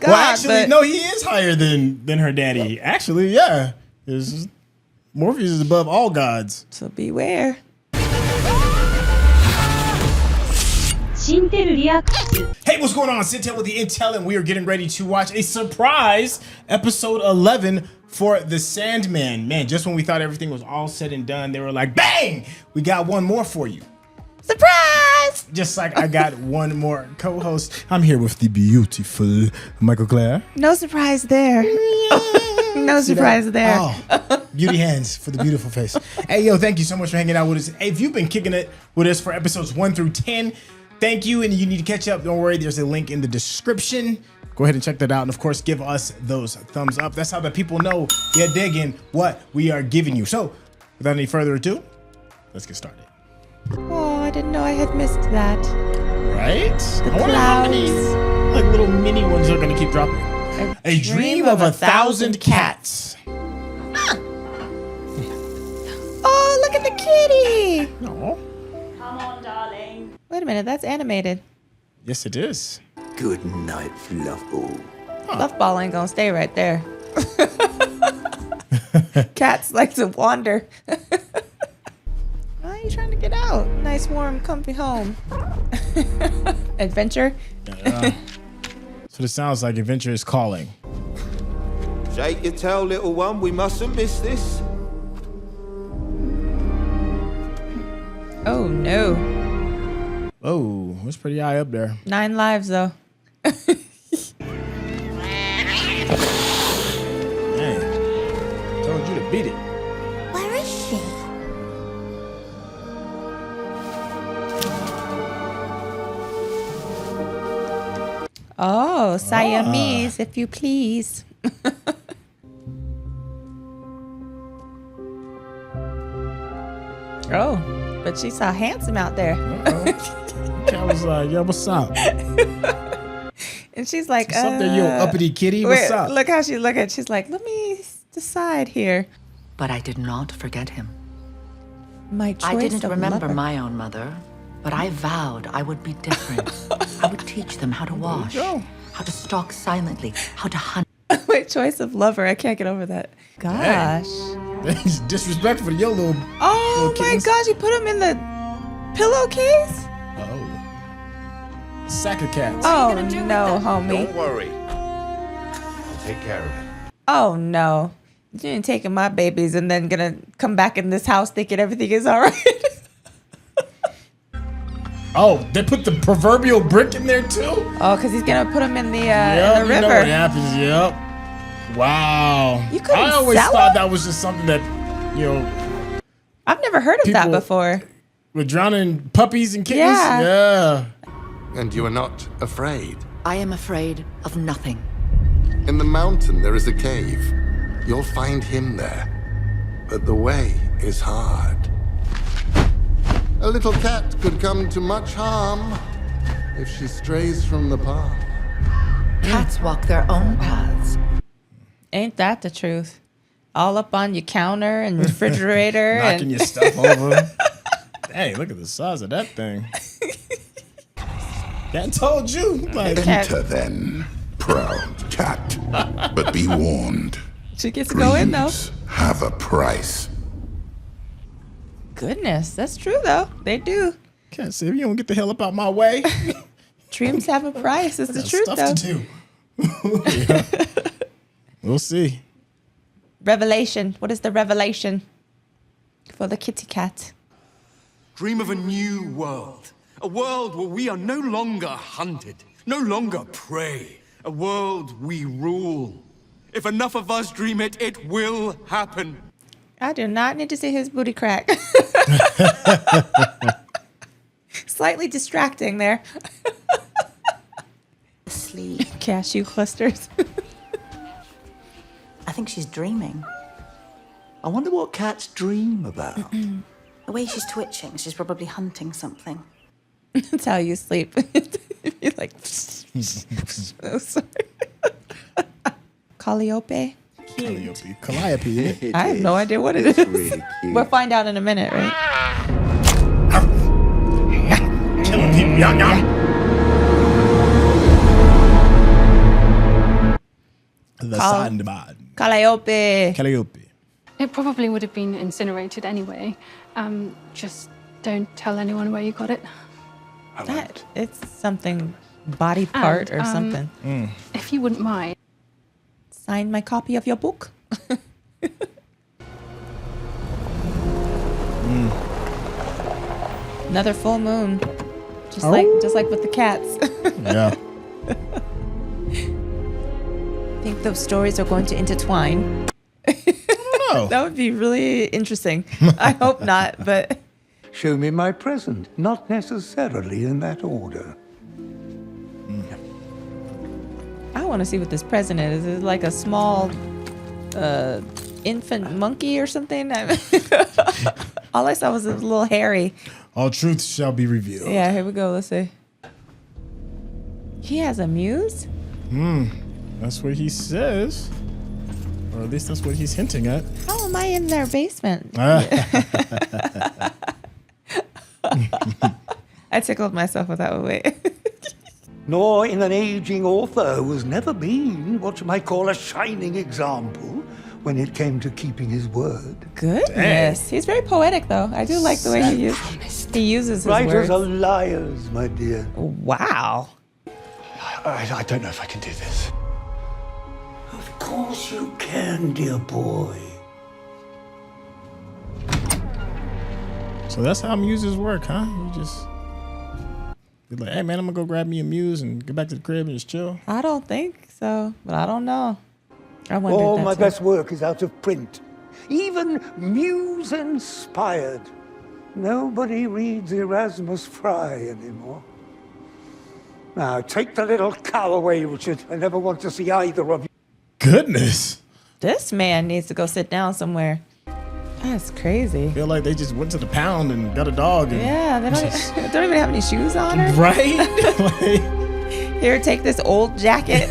God. Well, actually, no, he is higher than her daddy. Actually, yeah. Morpheus is above all gods. So beware. Hey, what's going on? Syntell with the Intel, and we are getting ready to watch a surprise episode 11 for the Sandman. Man, just when we thought everything was all said and done, they were like, bang! We got one more for you. Surprise! Just like I got one more co-host. I'm here with the beautiful Mikel-Claire. No surprise there. No surprise there. Oh, beauty hands for the beautiful face. Hey, yo, thank you so much for hanging out with us. Hey, if you've been kicking it with us for episodes 1 through 10, thank you, and you need to catch up. Don't worry, there's a link in the description. Go ahead and check that out, and of course, give us those thumbs up. That's how the people know you're digging what we are giving you. So, without any further ado, let's get started. Oh, I didn't know I had missed that. Right? The I wonder how many like little mini ones are gonna keep dropping. A dream of 1,000 cats. Huh. Oh, look at the kitty. No. Come on, darling. Wait a minute, that's animated. Yes, it is. Good night, Fluffball. Fluffball ain't gonna stay right there. Cats like to wander. Why are you trying to get out? Nice, warm, comfy home. Adventure? So it sounds like adventure is calling. Shake your tail, little one. We mustn't miss this. Oh, no. Oh, it's pretty high up there. 9 lives, though. Man, told you to beat it. Where is she? Oh, Siamese, if you please. Oh, but she saw handsome out there. Cat was like, yeah, what's up? And she's like, What's up there, you uppity kitty? What's up? Look how she look at. She's like, let me decide here. But I did not forget him. My choice I didn't of remember lover. my own mother, but I vowed I would be different. I would teach them how to wash, go. how to stalk silently, how to hunt. My choice of lover. I can't get over that. Gosh. It's disrespectful to your little. Oh little my kittens. gosh, you put him in the pillowcase? Oh. Sack of cats. Oh no, homie. Don't worry. I'll take care of it. Oh no. You ain't taking my babies and then gonna come back in this house thinking everything is all right. Oh, they put the proverbial brick in there too? Oh, because he's gonna put them in the Yep, river. you know what happens, yep. Wow. You couldn't I always sell thought them? that was just something that, you know, I've never heard of that People- before. with drowning puppies and kittens. Yeah. Yeah. And you are not afraid? I am afraid of nothing. In the mountain there is a cave. You'll find him there. But the way is hard. A little cat could come to much harm if she strays from the path. Cats walk their own paths. Ain't that the truth? All up on your counter and refrigerator. Knocking and your stuff over. Hey, look at the size of that thing. That told you. Like, Enter then, proud cat. But be warned. She gets to go in though. Dreams have a price. Goodness, that's true though. They do. can't say if you don't get the hell up out my way. Dreams have a price. It's the Got truth stuff though. to do. Yeah. We'll see. Revelation. What is the revelation for the kitty cat? Dream of a new world. A world where we are no longer hunted, no longer prey. A world we rule. If enough of us dream it, it will happen. I do not need to see his booty crack. Slightly distracting there. Sleep. Cashew clusters. I think she's dreaming. I wonder what cats dream about. The way she's twitching, she's probably hunting something. That's how you sleep. You're like, oh, sorry. Calliope? Calliope. I have no idea what it is. Really cute. We'll find out in a minute, right? Killing people. Yum, yum. The Sandman. Calliope. Calliope. It probably would have been incinerated anyway. Just don't tell anyone where you got it. That it's something body part or something. If you wouldn't mind. Sign my copy of your book. Another full moon. Just like with the cats. Yeah. I think those stories are going to intertwine. I don't know. That would be really interesting. I hope not, but Show me my present, not necessarily in that order. I want to see what this present is. Is it like a small infant monkey or something? All I saw was a little hairy. All truth shall be revealed. Yeah, here we go. Let's see. He has a muse? That's what he says. Or at least that's what he's hinting at. How am I in their basement? I tickled myself with that one. Wait. Nor in an aging author who has never been what you might call a shining example when it came to keeping his word. Goodness. He's very poetic, though. I do like the way he uses his Writers words. are liars, my dear. Wow. I don't know if I can do this. Of course you can, dear boy. So that's how muses work, huh? You just be like, hey man, I'm gonna go grab me a muse and get back to the crib and just chill. I don't think so, but I don't know. I wonder. All my best work is out of print. Even muse-inspired. Nobody reads Erasmus Fry anymore. Now, take the little cow away, Richard. I never want to see either of you. Goodness. This man needs to go sit down somewhere. That's crazy. I feel like they just went to the pound and got a dog. And Yeah, they don't even have any shoes on her. right? Like, Here, take this old jacket.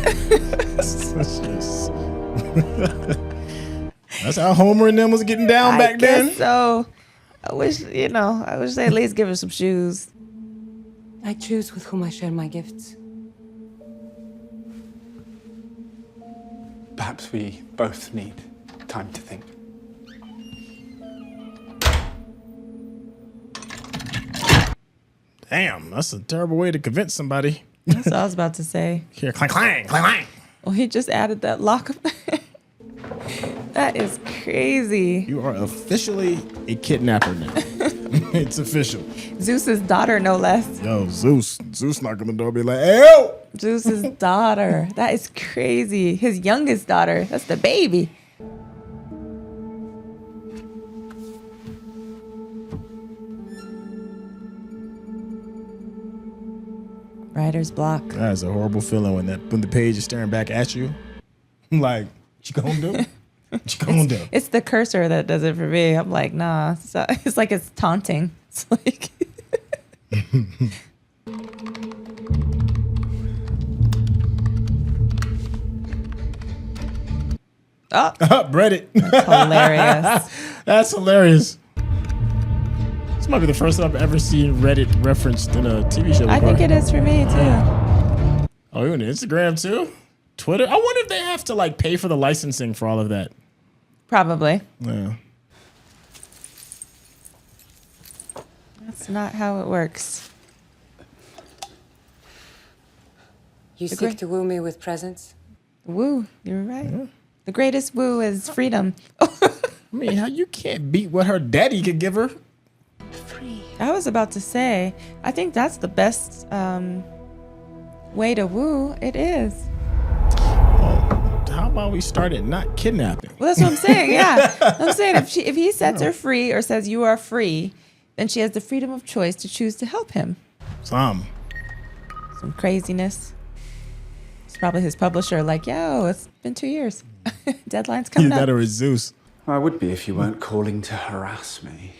that's how Homer and them was getting down back then. So I wish they at least give her some shoes. I choose with whom I share my gifts. Perhaps we both need time to think. Damn, that's a terrible way to convince somebody. That's what I was about to say. Here, clang, clang, clang, clang. Well, he just added that lock of. That is crazy. You are officially a kidnapper now. It's official. Zeus's daughter, no less. Yo, Zeus knock on the door, be like, hey, yo! Zeus's daughter. That is crazy. His youngest daughter. That's the baby. Writer's block. That's a horrible feeling when the page is staring back at you. Like, what you gonna do? What you gonna do? It's the cursor that does it for me. I'm like, nah. So it's like it's taunting. It's like. Oh, Reddit. that's hilarious. That's hilarious. This might be the first time I've ever seen Reddit referenced in a TV show before. I think it is for me too. Oh, you on Instagram too? Twitter? I wonder if they have to like pay for the licensing for all of that. Probably. Yeah. That's not how it works. You seek to woo me with presents? Woo, you're right. Yeah. The greatest woo is freedom. I mean, how you can't beat what her daddy could give her? I was about to say, I think that's the best way to woo. It is. How about we start it not kidnapping? Well, that's what I'm saying. Yeah, I'm saying if he sets her free or says you are free, then she has the freedom of choice to choose to help him. Some craziness. It's probably his publisher. Like, yo, it's been 2 years. Deadline's coming up. That or Zeus. I would be if you weren't calling to harass me.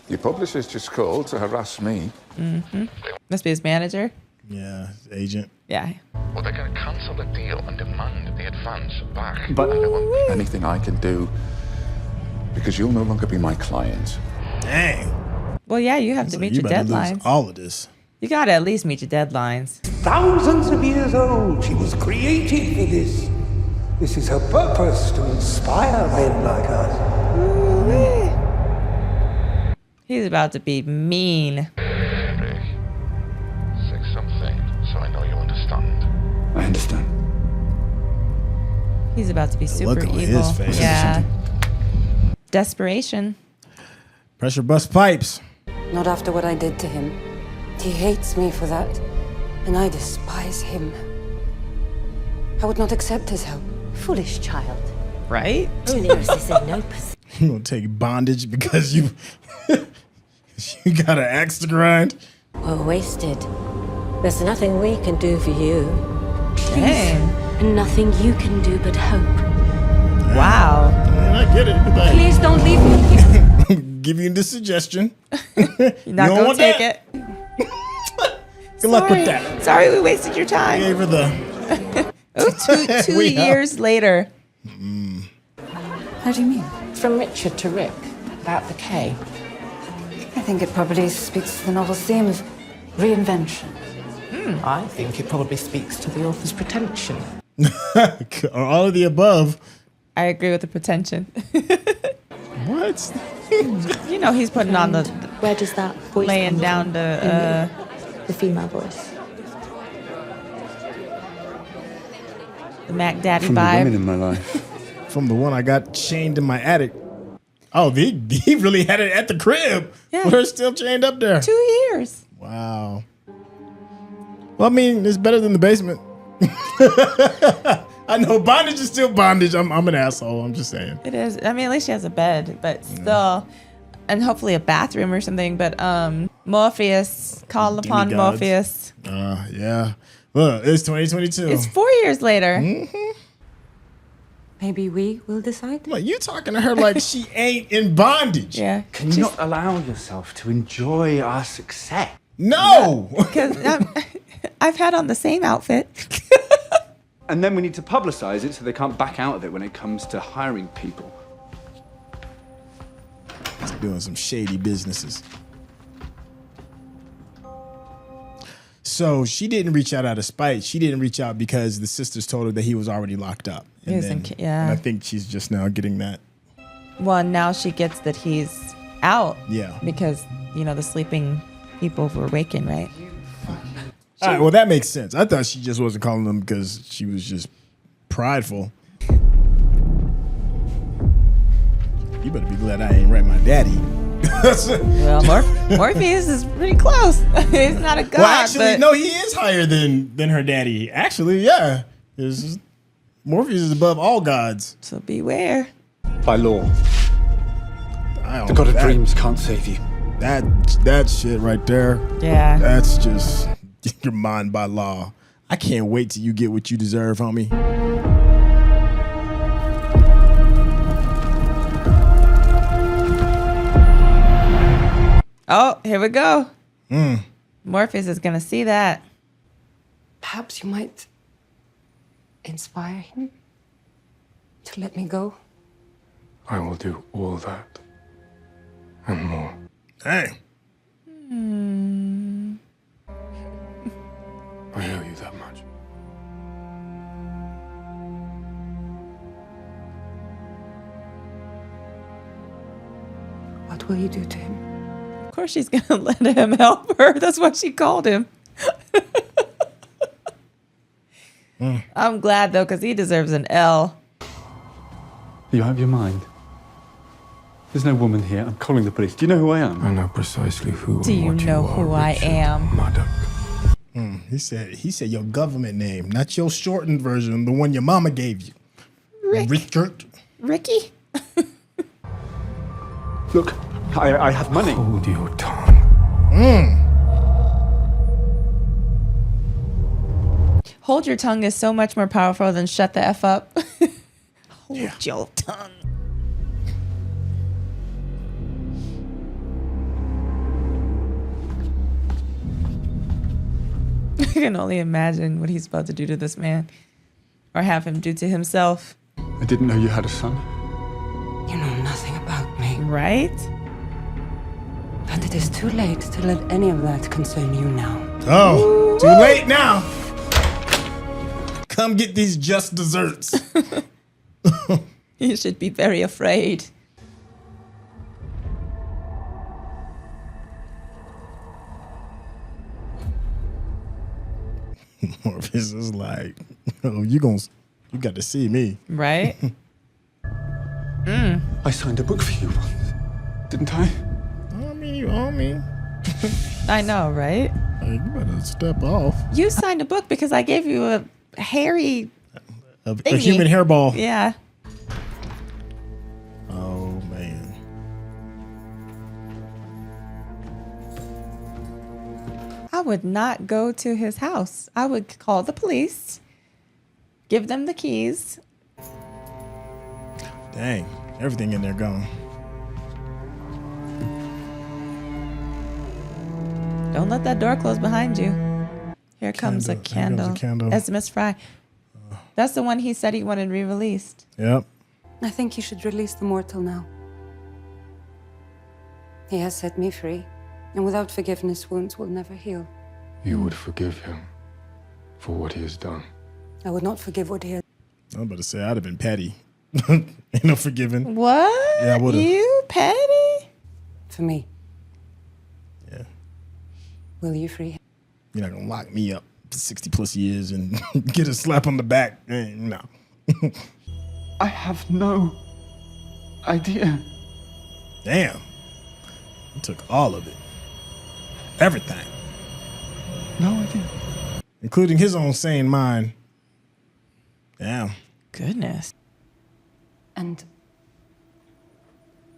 Your publisher's just called to harass me. Mm-hmm. Must be his manager. Yeah, his agent. Yeah. Well, they're going to cancel the deal and demand the advance back. But there won't be anything I can do because you'll no longer be my client. Dang. Well, yeah, you have to meet your deadlines. All of this. You got to at least meet your deadlines. Thousands of years old. She was created for this. This is her purpose, to inspire men like us. Ooh-wee. He's about to be mean. Say something so I know you understand. I understand. He's about to be super look on evil. his face. Yeah. Desperation. Pressure bust pipes. Not after what I did to him. He hates me for that, and I despise him. I would not accept his help. Foolish child. Right? Julius is in no position. You gonna take bondage because you got an axe to grind? We're wasted. There's nothing we can do for you. Dang. And nothing you can do but hope. Wow. I get it. But Please don't leave me here. give you the suggestion. You're not don't gonna want take that? it. Good luck with that. Sorry we wasted your I time. gave her the. Oh, two We years later. How do you mean? From Richard to Rick, about the K. I think it probably speaks to the novel's theme of reinvention. I think it probably speaks to the author's pretension. Or all of the above. I agree with the pretension. What? You know he's putting on the Where does that voice laying come down from? the The female voice. Mac Daddy From the women vibe. in my life. From the one I got chained in my attic. Oh, he really had it at the crib. Yeah. With her still chained up there. 2 years. Wow. Well, I mean, it's better than the basement. I know bondage is still bondage. I'm an asshole. I'm just saying. It is. I mean, at least she has a bed, but still, and hopefully a bathroom or something. But Morpheus, call upon Demigods. Morpheus. Yeah. Well, it's 2022. It's 4 years later. Maybe we will decide? Look, you talking to her like she ain't in bondage. Yeah. Can you not allow yourself to enjoy our success? No. Because I've had on the same outfit. And then we need to publicize it so they can't back out of it when it comes to hiring people. He's doing some shady businesses. So she didn't reach out of spite. She didn't reach out because the sisters told her that he was already locked up. And, Yeah. and I think she's just now getting that. Well, now she gets that he's out. Yeah. Because, the sleeping people were waking, right? All right, well, that makes sense. I thought she just wasn't calling them because she was just prideful. You better be glad I ain't right my daddy. Well, Morpheus is pretty close. He's not a god. Well, actually, but no, he is higher than her daddy. Actually, yeah. Morpheus is above all gods. So beware. By law. The god of dreams can't save you. That shit right there. Yeah. That's just your mind by law. I can't wait till you get what you deserve, homie. Oh, here we go. Morpheus is going to see that. Perhaps you might inspire him to let me go. I will do all that. And more. Hey. I owe you that much. What will you do to him? Of course she's going to let him help her. That's what she called him. I'm glad, though, because he deserves an L. You out of your mind? There's no woman here. I'm calling the police. Do you know who I am? I know precisely who Do you know who I am? He said your government name, not your shortened version, the one your mama gave you. Richard. Ricky? Look, I have money. Hold your tongue. Hold your tongue is so much more powerful than shut the F up. Hold your tongue. I can only imagine what he's about to do to this man. Or have him do to himself. I didn't know you had a son. You know nothing about me. Right? And it is too late to let any of that concern you now. Oh, too late now. Come get these just desserts. You should be very afraid. Morpheus is like, oh, you got to see me. Right? I signed a book for you once, didn't I? You own me. I know, right? Hey, you better step off. You signed a book because I gave you a hairy A human hairball. Yeah. Oh, man. I would not go to his house. I would call the police, give them the keys. Dang, everything in there gone. Don't let that door close behind you. Here comes a candle. Here comes a candle. That's Miss Fry. That's the one he said he wanted re-released. Yep. I think you should release the mortal now. He has set me free, and without forgiveness, wounds will never heal. You would forgive him for what he has done. I would not forgive what he has. I'm about to say I'd have been petty. Ain't no forgiving. What? Yeah, I would have. You petty? For me. Yeah. Will you free him? You're not gonna lock me up for 60 plus years and get a slap on the back. No. I have no idea. Damn. You took all of it. Everything. No idea. Including his own sane mind. Damn. Goodness. And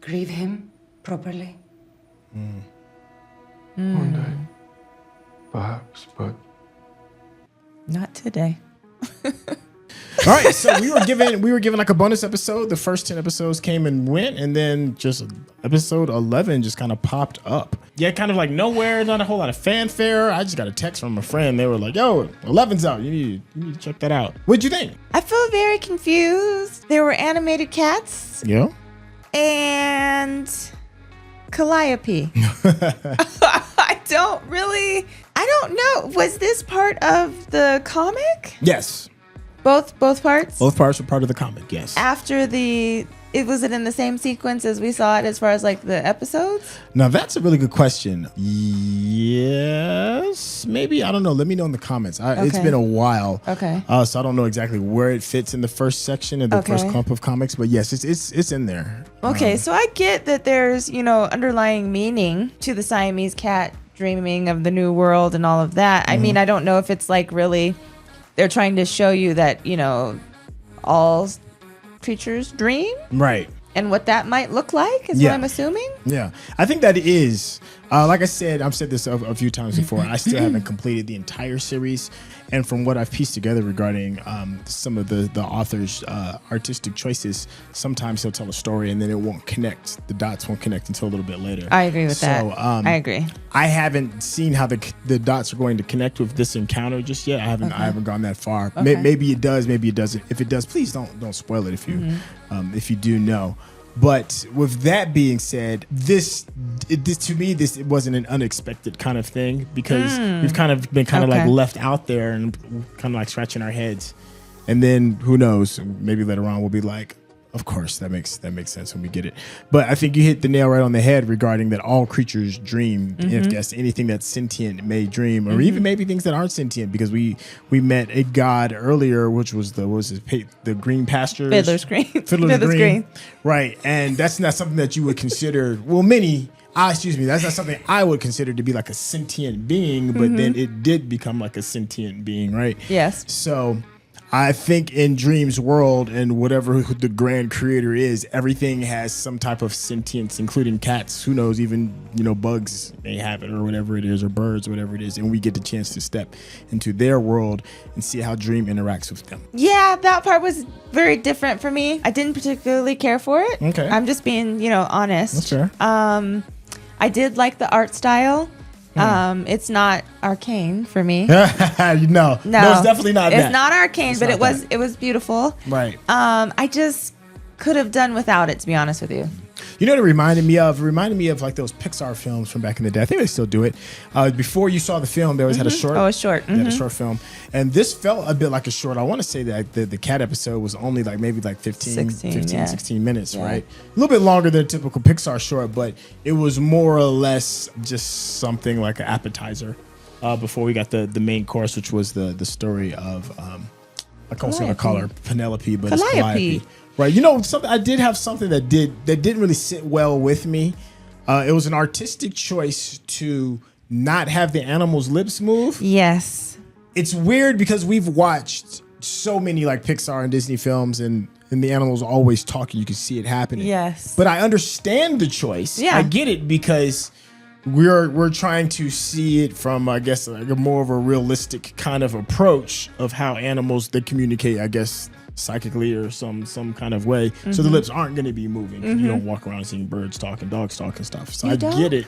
grieve him properly. One day. Perhaps, but not today. All right, so we were given like a bonus episode. The first 10 episodes came and went, and then just episode 11 just kind of popped up. Yeah, kind of like nowhere, not a whole lot of fanfare. I just got a text from a friend. They were like, "Yo, 11's out. You need to check that out." What'd you think? I feel very confused. There were animated cats. Yeah. And Calliope. I don't know. Was this part of the comic? Yes. Both parts? Both parts were part of the comic, yes. After was it in the same sequence as we saw it as far as like the episodes? Now that's a really good question. Yes, maybe. I don't know. Let me know in the comments. It's been a while. Okay. So I don't know exactly where it fits in the first section of the first clump of comics, but yes, it's in there. Okay, so I get that there's, underlying meaning to the Siamese cat dreaming of the new world and all of that. I mean, I don't know if it's like really they're trying to show you that, all creatures dream. Right. And what that might look like is what I'm assuming. Yeah. I think that is. Like I said, I've said this a few times before. I still haven't completed the entire series. And from what I've pieced together regarding some of the author's artistic choices, sometimes he'll tell a story and then it won't connect. The dots won't connect until a little bit later. I agree with that. I agree. I haven't seen how the dots are going to connect with this encounter just yet. I haven't gone that far. Okay. Maybe it does. Maybe it doesn't. If it does, please don't spoil it if you do know. But with that being said, this to me, it wasn't an unexpected kind of thing because we've kind of been like left out there and kind of like scratching our heads. And then who knows, maybe later on we'll be like, of course, that makes sense when we get it. But I think you hit the nail right on the head regarding that all creatures dream. If that's anything that's sentient may dream, or even maybe things that aren't sentient, because we met a god earlier, which was the green pastures. Fiddler's Green. Right. And that's not something that you would consider, that's not something I would consider to be like a sentient being, but then it did become like a sentient being, right? Yes. So I think in Dream's world and whatever the grand creator is, everything has some type of sentience, including cats. Who knows, even, bugs may have it or whatever it is, or birds, whatever it is. And we get the chance to step into their world and see how Dream interacts with them. Yeah, that part was very different for me. I didn't particularly care for it. Okay. I'm just being, honest. That's fair. I did like the art style. It's not arcane for me. No, it's definitely not that. It's not arcane, but it was beautiful. Right. I just could have done without it, to be honest with you. You know what it reminded me of? It reminded me of like those Pixar films from back in the day. I think they still do it. Before you saw the film, they always had a short. Oh, a short. They had a short film. And this felt a bit like a short. I want to say that the cat episode was only like maybe like 16 minutes, right? A little bit longer than a typical Pixar short, but it was more or less just something like an appetizer before we got the main course, which was the story of, I was going to call her Penelope, but it's Calliope. Right, you know, something I did have something that didn't really sit well with me. It was an artistic choice to not have the animals' lips move. Yes, it's weird because we've watched so many like Pixar and Disney films, and the animals are always talking. You can see it happening. Yes, but I understand the choice. Yeah, I get it because we're trying to see it from, I guess, like a more of a realistic kind of approach of how animals they communicate, I guess, psychically or some kind of way. So the lips aren't going to be moving. You don't walk around seeing birds talking, dogs talking stuff. So I get it,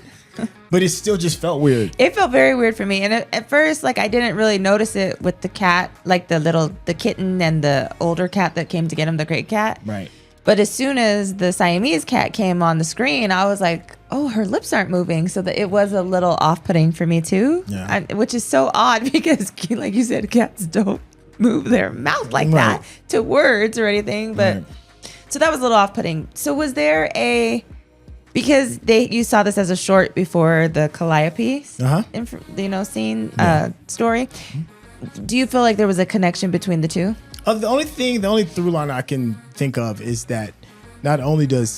but it still just felt weird. It felt very weird for me. And at first, like, I didn't really notice it with the cat, like the kitten and the older cat that came to get him, the great cat. Right. But as soon as the Siamese cat came on the screen, I was like, oh, her lips aren't moving. So that it was a little off-putting for me too, which is so odd because, like you said, cats don't move their mouth like that to words or anything. But so that was a little off-putting. So was there because you saw this as a short before the Calliope scene story. Do you feel like there was a connection between the two? The only through line I can think of is that not only does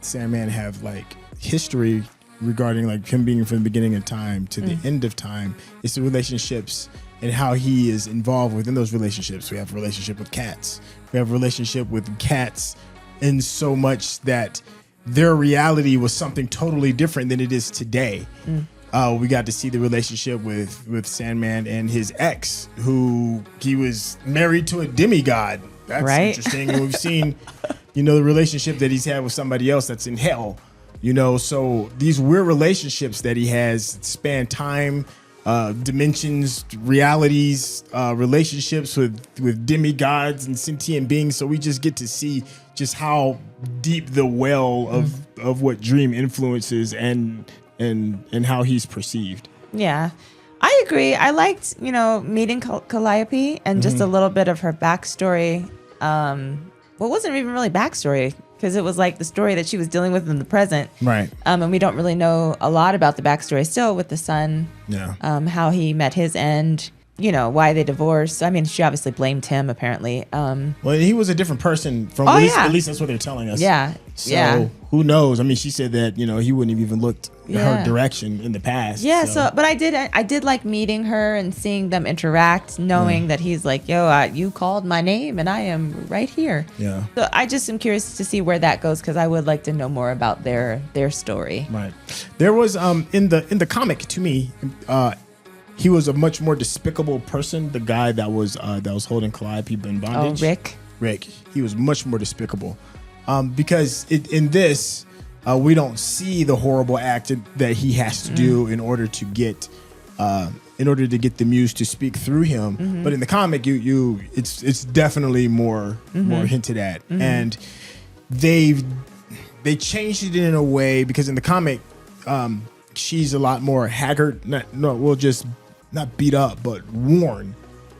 Sandman have like history regarding like him being from the beginning of time to the end of time, it's the relationships and how he is involved within those relationships. We have a relationship with cats. We have a relationship with cats in so much that their reality was something totally different than it is today. We got to see the relationship with Sandman and his ex, who he was married to a demigod. That's interesting. And we've seen, the relationship that he's had with somebody else that's in hell. So these weird relationships that he has span time, dimensions, realities, relationships with demigods and sentient beings. So we just get to see just how deep the well of what dream influences and how he's perceived. Yeah, I agree. I liked, meeting Calliope and just a little bit of her backstory. Well, it wasn't even really backstory because it was like the story that she was dealing with in the present. Right. And we don't really know a lot about the backstory still with the son. Yeah. How he met his end. Why they divorced. I mean, she obviously blamed him, apparently. Well, he was a different person from at least that's what they're telling us. Yeah. So who knows? I mean, she said that, he wouldn't have even looked her direction in the past. Yeah. So, but I did like meeting her and seeing them interact, knowing that he's like, yo, you called my name and I am right here. Yeah. So I just am curious to see where that goes because I would like to know more about their story. Right. There was in the comic, to me, he was a much more despicable person. The guy that was holding Calliope in bondage. Oh, Rick. He was much more despicable, because in this, we don't see the horrible act that he has to do in order to get the muse to speak through him. But in the comic, it's definitely more hinted at, and they changed it in a way because in the comic, she's a lot more haggard. Not beat up, but worn,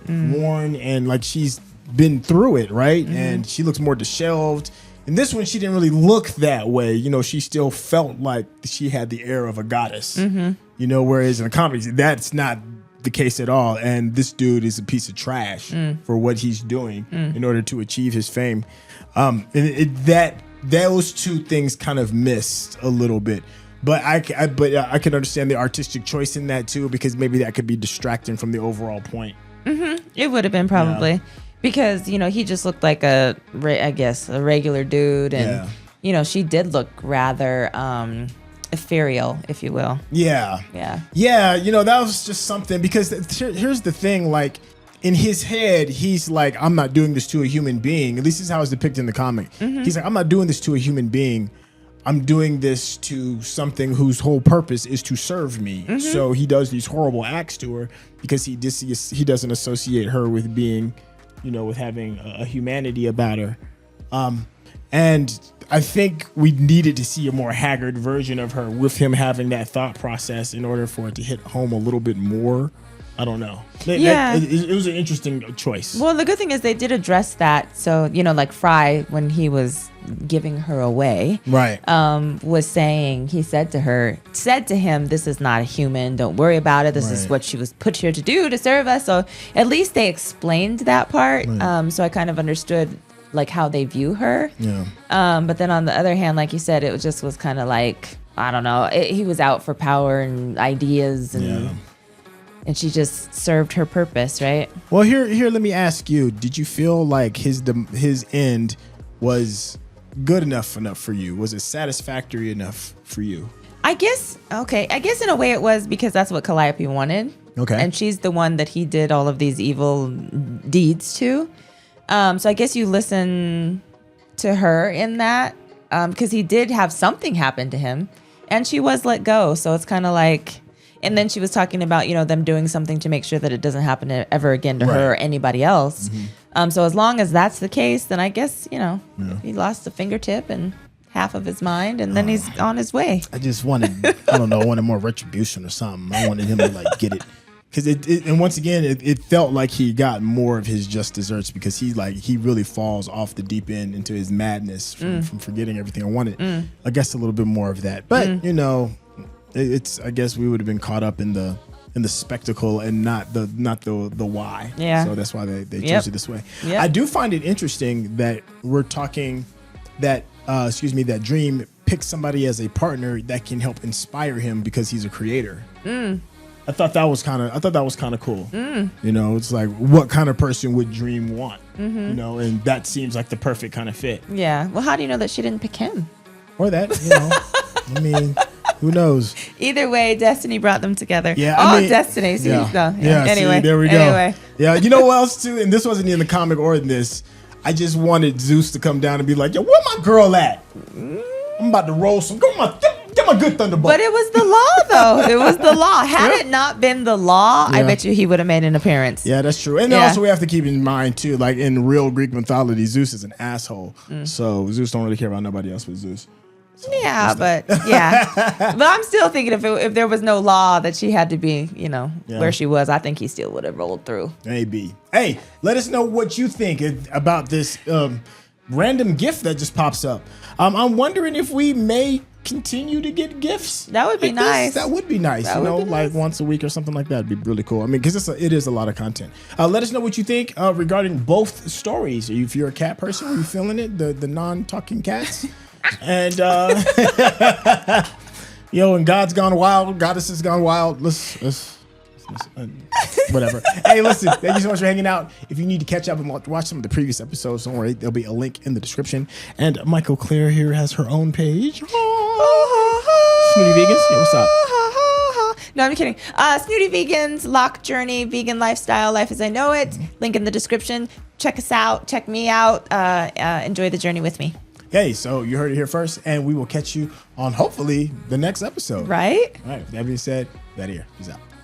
and like she's been through it, right? And she looks more disheveled. In this one, she didn't really look that way. She still felt like she had the air of a goddess. Whereas in the comics, that's not the case at all. And this dude is a piece of trash for what he's doing in order to achieve his fame. Those two things kind of missed a little bit. But I can understand the artistic choice in that too, because maybe that could be distracting from the overall point. It would have been probably because he just looked like a regular dude, and she did look rather ethereal, if you will. Yeah. That was just something because here's the thing, like. In his head, he's like, I'm not doing this to a human being. At least this is how it's depicted in the comic. He's like, I'm not doing this to a human being. I'm doing this to something whose whole purpose is to serve me. So he does these horrible acts to her because he doesn't associate her with being, with having a humanity about her. And I think we needed to see a more haggard version of her with him having that thought process in order for it to hit home a little bit more. I don't know. It was an interesting choice. Well, the good thing is they did address that. So, like Fry, when he was giving her away, right, was saying, he said to him, this is not a human. Don't worry about it. This is what she was put here to do, to serve us. So at least they explained that part. Right. So I kind of understood like how they view her. Yeah. But then on the other hand, like you said, it was kind of like, I don't know. He was out for power and ideas and and she just served her purpose, right? Well, here, let me ask you: did you feel like his end was good enough for you? Was it satisfactory enough for you? I guess in a way it was, because that's what Calliope wanted. Okay. And she's the one that he did all of these evil deeds to. So I guess you listen to her in that, because he did have something happen to him, and she was let go. So it's kind of like. And then she was talking about, them doing something to make sure that it doesn't happen ever again to her or anybody else. Mm-hmm. So as long as that's the case, then I guess, he lost a fingertip and half of his mind, and then he's on his way. I just wanted, I wanted more retribution or something. I wanted him to get it. Because and once again, it felt like he got more of his just desserts, because he really falls off the deep end into his madness from forgetting everything. I wanted, I guess, a little bit more of that. But, it's, I guess we would have been caught up in the spectacle and not the why. Yeah. So that's why they chose it this way. Yep. I do find it interesting that we're talking that that Dream picked somebody as a partner that can help inspire him because he's a creator. I thought that was kind of cool. It's like, what kind of person would Dream want? And that seems like the perfect kind of fit. Yeah. Well, how do you know that she didn't pick him? Or that, I mean. Who knows? Either way, Destiny brought them together. Yeah, Destiny. See, See, anyway, there we go. Yeah, you know what else too? And this wasn't in the comic or in this. I just wanted Zeus to come down and be like, "Yo, where my girl at? I'm about to roll some. Get my good thunderbolt." But it was the law, though. It was the law. Had it not been the law, I bet you he would have made an appearance. Yeah, that's true. And also we have to keep in mind too, like in real Greek mythology, Zeus is an asshole. So Zeus don't really care about nobody else but Zeus. So but I'm still thinking if there was no law that she had to be, where she was, I think he still would have rolled through. Maybe. Hey, let us know what you think about this random gift that just pops up. I'm wondering if we may continue to get gifts. That would be nice. That would be nice. Like once a week or something like that would be really cool. I mean, because it is a lot of content. Let us know what you think regarding both stories. If you're a cat person, are you feeling it? The non-talking cats. And and God's gone wild, Goddess has gone wild. Let's whatever. Hey, listen, thank you so much for hanging out. If you need to catch up and watch some of the previous episodes, don't worry, there'll be a link in the description. And Mikel-Claire here has her own page. Snooty Vegans, what's up? No, I'm kidding. Snooty Vegans, Lock Journey, Vegan Lifestyle, Life as I Know It. Link in the description. Check us out. Check me out. Enjoy the journey with me. Hey, so you heard it here first, and we will catch you on hopefully the next episode. Right? All right. That being said, that here. Peace out.